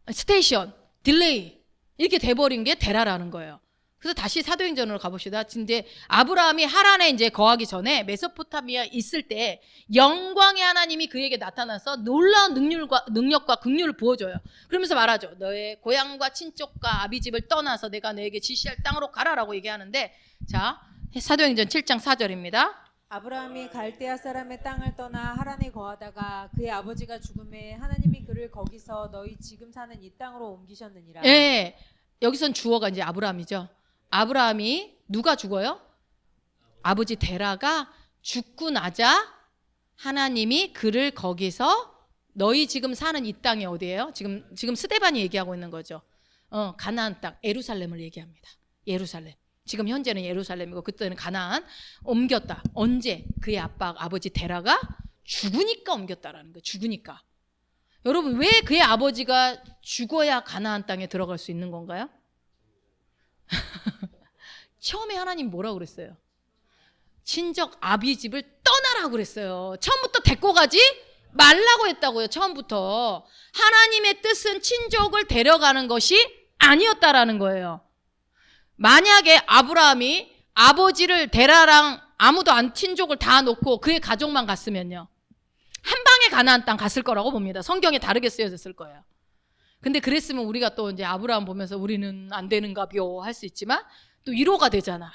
스테이션, 딜레이 이렇게 돼버린 게 데라라는 거예요. 그래서 다시 사도행전으로 가봅시다. 이제 아브라함이 하란에 이제 거하기 전에 메소포타미아에 있을 때 영광의 하나님이 그에게 나타나서 놀라운 능력과 긍휼을 부어줘요. 그러면서 말하죠. 너의 고향과 친족과 아비집을 떠나서 내가 너에게 지시할 땅으로 가라라고 얘기하는데, 자, 사도행전 7장 4절입니다. 아브라함이 갈대아 사람의 땅을 떠나 하란에 거하다가 그의 아버지가 죽음에 하나님이 그를 거기서 너희 지금 사는 이 땅으로 옮기셨느니라. 예, 여기선 주어가 이제 아브라함이죠. 아브라함이 누가 죽어요? 아버지 데라가 죽고 나자 하나님이 그를 거기서 너희 지금 사는 이 땅이 어디예요? 지금 스데반이 얘기하고 있는 거죠. 가나안 땅, 예루살렘을 얘기합니다. 예루살렘. 지금 현재는 예루살렘이고 그때는 가나안 옮겼다. 언제? 그의 아버지 데라가 죽으니까 옮겼다라는 거예요. 죽으니까. 여러분 왜 그의 아버지가 죽어야 가나안 땅에 들어갈 수 있는 건가요? 처음에 하나님 뭐라고 그랬어요? 친정 아비집을 떠나라고 그랬어요. 처음부터 데리고 가지 말라고 했다고요. 처음부터. 하나님의 뜻은 친족을 데려가는 것이 아니었다라는 거예요. 만약에 아브라함이 아버지를 데라랑 아무도 안 친족을 다 놓고 그의 가족만 갔으면요, 한 방에 가나안 땅 갔을 거라고 봅니다. 성경에 다르게 쓰여졌을 거예요. 근데 그랬으면 우리가 또 이제 아브라함 보면서 우리는 안 되는가벼 할 수 있지만 또 위로가 되잖아.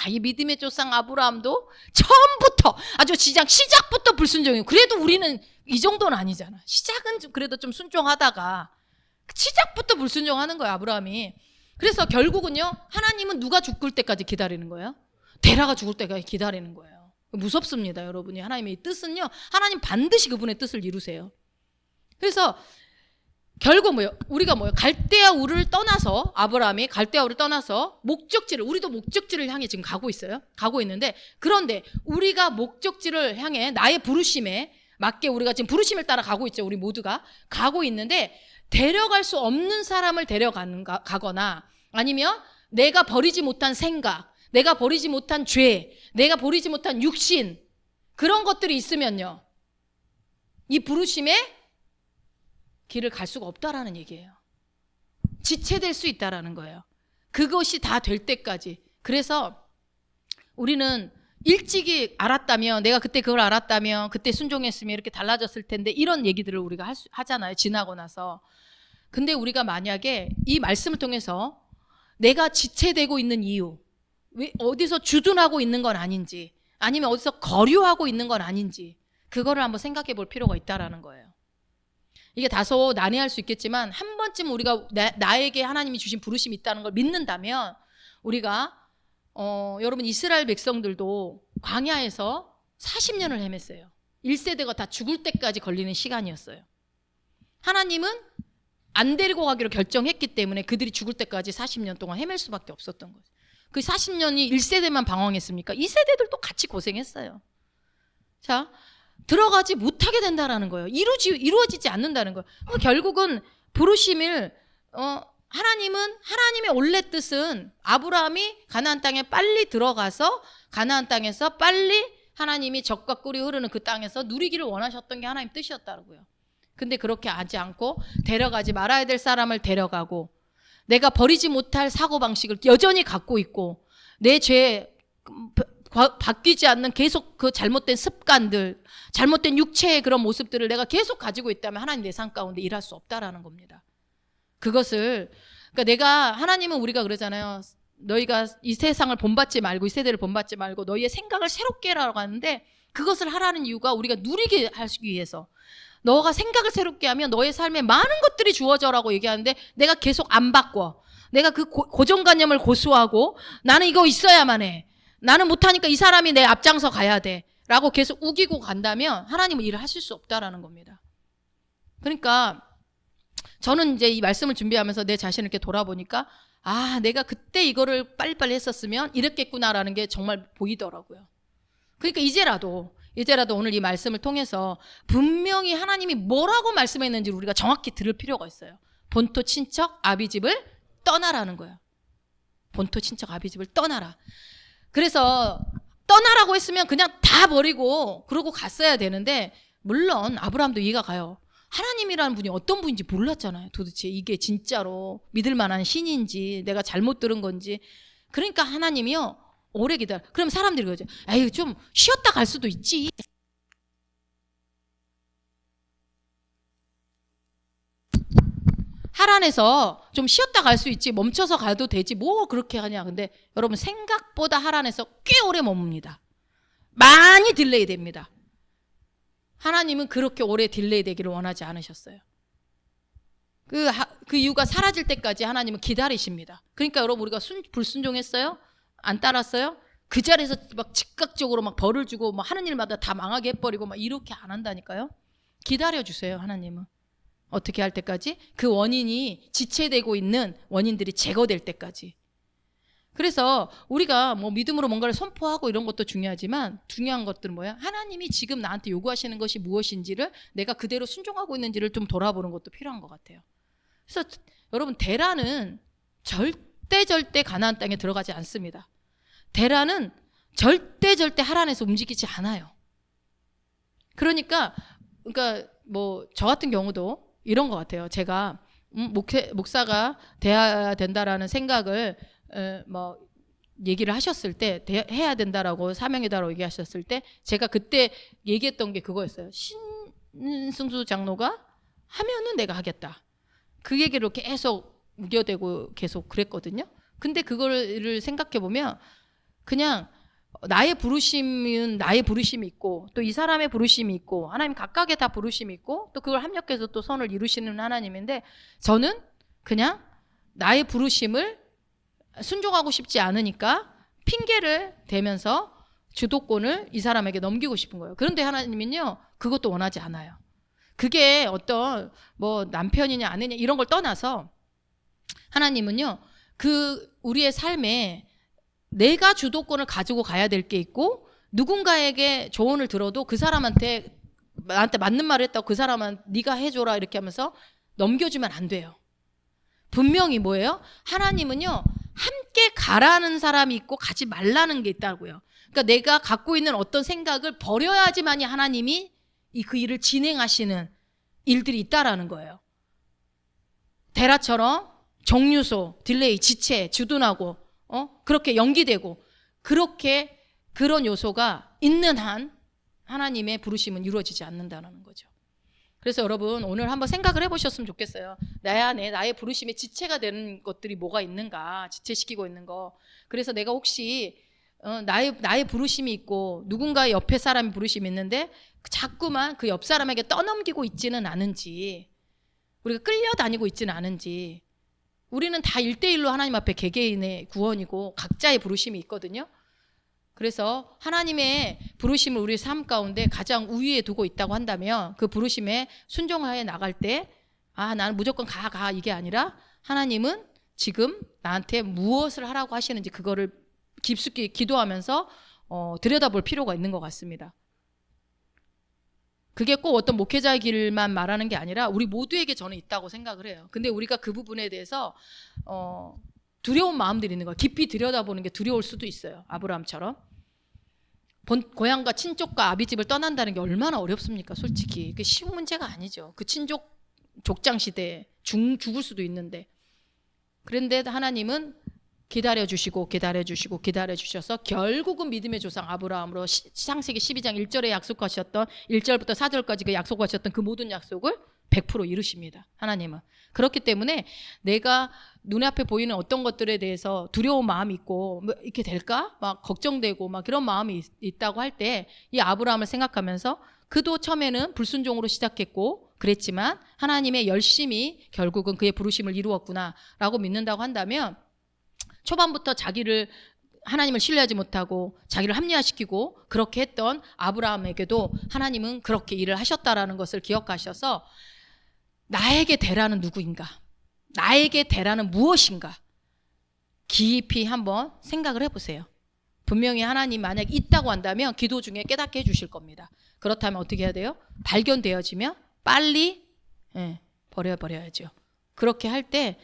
이 믿음의 조상 아브라함도 처음부터 아주 시작부터 불순종이에요. 그래도 우리는 이 정도는 아니잖아. 시작은 그래도 좀 순종하다가 시작부터 불순종하는 거예요, 아브라함이. 그래서 결국은요, 하나님은 누가 죽을 때까지 기다리는 거예요? 데라가 죽을 때까지 기다리는 거예요. 무섭습니다, 여러분이. 하나님의 뜻은요, 하나님 반드시 그분의 뜻을 이루세요. 그래서 결국 우리가 갈대아 우를 떠나서, 아브라함이 갈대아 우를 떠나서 우리도 목적지를 향해 지금 가고 있어요. 가고 있는데, 그런데 우리가 목적지를 향해 나의 부르심에 맞게 우리가 지금 부르심을 따라 가고 있죠. 우리 모두가 가고 있는데, 데려갈 수 없는 사람을 가거나 아니면 내가 버리지 못한 생각, 내가 버리지 못한 죄, 내가 버리지 못한 육신, 그런 것들이 있으면요, 이 부르심의 길을 갈 수가 없다라는 얘기예요. 지체될 수 있다라는 거예요. 그것이 다 될 때까지. 그래서 우리는 일찍이 알았다면, 내가 그때 그걸 알았다면, 그때 순종했으면 이렇게 달라졌을 텐데, 이런 얘기들을 우리가 하잖아요. 지나고 나서. 근데 우리가 만약에 이 말씀을 통해서 내가 지체되고 있는 이유, 왜 어디서 주둔하고 있는 건 아닌지, 아니면 어디서 거류하고 있는 건 아닌지, 그거를 한번 생각해 볼 필요가 있다라는 거예요. 이게 다소 난해할 수 있겠지만 한 번쯤 우리가 나에게 하나님이 주신 부르심이 있다는 걸 믿는다면, 우리가 여러분 이스라엘 백성들도 광야에서 40년을 헤맸어요. 1세대가 다 죽을 때까지 걸리는 시간이었어요. 하나님은 안 데리고 가기로 결정했기 때문에 그들이 죽을 때까지 40년 동안 헤맬 수밖에 없었던 거죠. 그 40년이 1세대만 방황했습니까? 2세대들도 같이 고생했어요. 자, 들어가지 못하게 된다라는 거예요. 이루어지지 않는다는 거예요. 결국은 부르심을 하나님의 원래 뜻은 아브라함이 가나안 땅에 빨리 들어가서 가나안 땅에서 빨리 하나님이 젖과 꿀이 흐르는 그 땅에서 누리기를 원하셨던 게 하나님 뜻이었다고요. 근데 그렇게 하지 않고 데려가지 말아야 될 사람을 데려가고, 내가 버리지 못할 사고방식을 여전히 갖고 있고, 내 죄 바뀌지 않는 계속 그 잘못된 습관들, 잘못된 육체의 그런 모습들을 내가 계속 가지고 있다면 하나님 내 삶 가운데 일할 수 없다라는 겁니다. 그것을, 그러니까 하나님은 우리가 그러잖아요. 너희가 이 세상을 본받지 말고, 이 세대를 본받지 말고 너희의 생각을 새롭게 하라고 하는데, 그것을 하라는 이유가 우리가 누리게 하기 위해서. 너가 생각을 새롭게 하면 너의 삶에 많은 것들이 주어져라고 얘기하는데, 내가 계속 안 바꿔. 내가 그 고정관념을 고수하고, 나는 이거 있어야만 해. 나는 못하니까 이 사람이 내 앞장서 가야 돼. 라고 계속 우기고 간다면 하나님은 일을 하실 수 없다라는 겁니다. 그러니까 저는 이제 이 말씀을 준비하면서 내 자신을 이렇게 돌아보니까, 내가 그때 이거를 빨리빨리 했었으면 이랬겠구나라는 게 정말 보이더라고요. 그러니까 이제라도 오늘 이 말씀을 통해서 분명히 하나님이 뭐라고 말씀했는지 우리가 정확히 들을 필요가 있어요. 본토 친척 아비집을 떠나라는 거예요. 본토 친척 아비집을 떠나라. 그래서 떠나라고 했으면 그냥 다 버리고 그러고 갔어야 되는데, 물론 아브라함도 이해가 가요. 하나님이라는 분이 어떤 분인지 몰랐잖아요. 도대체 이게 진짜로 믿을 만한 신인지 내가 잘못 들은 건지. 그러니까 하나님이요, 오래 기다려. 그럼 사람들이 그러죠. 에이, 좀 쉬었다 갈 수도 있지. 하란에서 좀 쉬었다 갈 수 있지, 멈춰서 가도 되지, 뭐 그렇게 하냐. 근데 여러분, 생각보다 하란에서 꽤 오래 머뭅니다. 많이 딜레이 됩니다. 하나님은 그렇게 오래 딜레이 되기를 원하지 않으셨어요. 그 이유가 사라질 때까지 하나님은 기다리십니다. 그러니까 여러분, 우리가 불순종했어요? 안 따랐어요? 그 자리에서 막 즉각적으로 막 벌을 주고 막 하는 일마다 다 망하게 해버리고 막 이렇게 안 한다니까요. 기다려주세요. 하나님은 어떻게 할 때까지? 그 원인이 지체되고 있는 원인들이 제거될 때까지. 그래서 우리가 뭐 믿음으로 뭔가를 선포하고 이런 것도 중요하지만, 중요한 것들은 뭐야? 하나님이 지금 나한테 요구하시는 것이 무엇인지를 내가 그대로 순종하고 있는지를 좀 돌아보는 것도 필요한 것 같아요. 그래서 여러분, 데라는 절대 가나안 땅에 들어가지 않습니다. 데라는 절대 하란에서 움직이지 않아요. 그러니까 뭐 저 같은 경우도 이런 것 같아요. 제가 목사가 돼야 된다라는 생각을 뭐 얘기를 하셨을 때, 해야 된다라고, 사명이다라고 얘기하셨을 때, 제가 그때 얘기했던 게 그거였어요. 신승수 장로가 하면은 내가 하겠다. 그 얘기를 계속 우겨대고 계속 그랬거든요. 근데 그거를 생각해 보면, 그냥 나의 부르심은 나의 부르심이 있고, 또 이 사람의 부르심이 있고, 하나님 각각의 다 부르심이 있고, 또 그걸 합력해서 또 선을 이루시는 하나님인데, 저는 그냥 나의 부르심을 순종하고 싶지 않으니까 핑계를 대면서 주도권을 이 사람에게 넘기고 싶은 거예요. 그런데 하나님은요, 그것도 원하지 않아요. 그게 어떤 뭐 남편이냐 아내냐 이런 걸 떠나서, 하나님은요, 우리의 삶에 내가 주도권을 가지고 가야 될 게 있고, 누군가에게 조언을 들어도 그 사람한테, 나한테 맞는 말을 했다고 그 사람한테 네가 해줘라 이렇게 하면서 넘겨주면 안 돼요. 분명히 뭐예요? 하나님은요, 함께 가라는 사람이 있고 가지 말라는 게 있다고요. 그러니까 내가 갖고 있는 어떤 생각을 버려야지만이 하나님이 그 일을 진행하시는 일들이 있다라는 거예요. 데라처럼 정류소, 딜레이, 지체, 주둔하고 그렇게 연기되고 그렇게 그런 요소가 있는 한 하나님의 부르심은 이루어지지 않는다는 거죠. 그래서 여러분 오늘 한번 생각을 해보셨으면 좋겠어요. 내 안에 나의 부르심에 지체가 되는 것들이 뭐가 있는가, 지체시키고 있는 거. 그래서 내가 혹시 나의 부르심이 있고 누군가의 옆에 사람이 부르심이 있는데 자꾸만 그 옆 사람에게 떠넘기고 있지는 않은지, 우리가 끌려다니고 있지는 않은지. 우리는 다 1대1로 하나님 앞에 개개인의 구원이고 각자의 부르심이 있거든요. 그래서 하나님의 부르심을 우리 삶 가운데 가장 우위에 두고 있다고 한다면 그 부르심에 순종하여 나갈 때 나는 무조건 가 이게 아니라 하나님은 지금 나한테 무엇을 하라고 하시는지 그거를 깊숙이 기도하면서 들여다볼 필요가 있는 것 같습니다. 그게 꼭 어떤 목회자의 길만 말하는 게 아니라 우리 모두에게 저는 있다고 생각을 해요. 근데 우리가 그 부분에 대해서 두려운 마음들이 있는 거예요. 깊이 들여다보는 게 두려울 수도 있어요. 아브라함처럼. 고향과 친족과 아비집을 떠난다는 게 얼마나 어렵습니까? 솔직히. 그게 쉬운 문제가 아니죠. 그 친족 족장 시대에 죽을 수도 있는데. 그런데 하나님은 기다려주시고 기다려주셔서 결국은 믿음의 조상 아브라함으로 창세기 12장 1절에 약속하셨던 1절부터 4절까지 그 약속하셨던 그 모든 약속을 100% 이루십니다. 하나님은. 그렇기 때문에 내가 눈에 앞에 보이는 어떤 것들에 대해서 두려운 마음이 있고 뭐 이렇게 될까? 막 걱정되고 막 그런 마음이 있다고 할 때 이 아브라함을 생각하면서 그도 처음에는 불순종으로 시작했고 그랬지만 하나님의 열심히 결국은 그의 부르심을 이루었구나라고 믿는다고 한다면 초반부터 하나님을 신뢰하지 못하고 자기를 합리화시키고 그렇게 했던 아브라함에게도 하나님은 그렇게 일을 하셨다라는 것을 기억하셔서 나에게 대라는 누구인가? 나에게 대라는 무엇인가? 깊이 한번 생각을 해보세요. 분명히 하나님 만약 있다고 한다면 기도 중에 깨닫게 해주실 겁니다. 그렇다면 어떻게 해야 돼요? 발견되어지면 빨리 버려야죠. 그렇게 할 때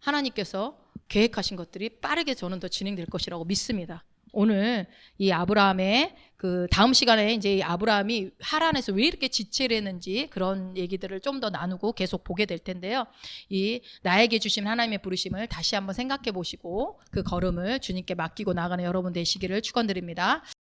하나님께서 계획하신 것들이 빠르게 저는 더 진행될 것이라고 믿습니다. 오늘 이 아브라함의 그 다음 시간에 이제 이 아브라함이 하란에서 왜 이렇게 지체를 했는지 그런 얘기들을 좀 더 나누고 계속 보게 될 텐데요. 이 나에게 주신 하나님의 부르심을 다시 한번 생각해 보시고 그 걸음을 주님께 맡기고 나가는 여러분 되시기를 축원드립니다.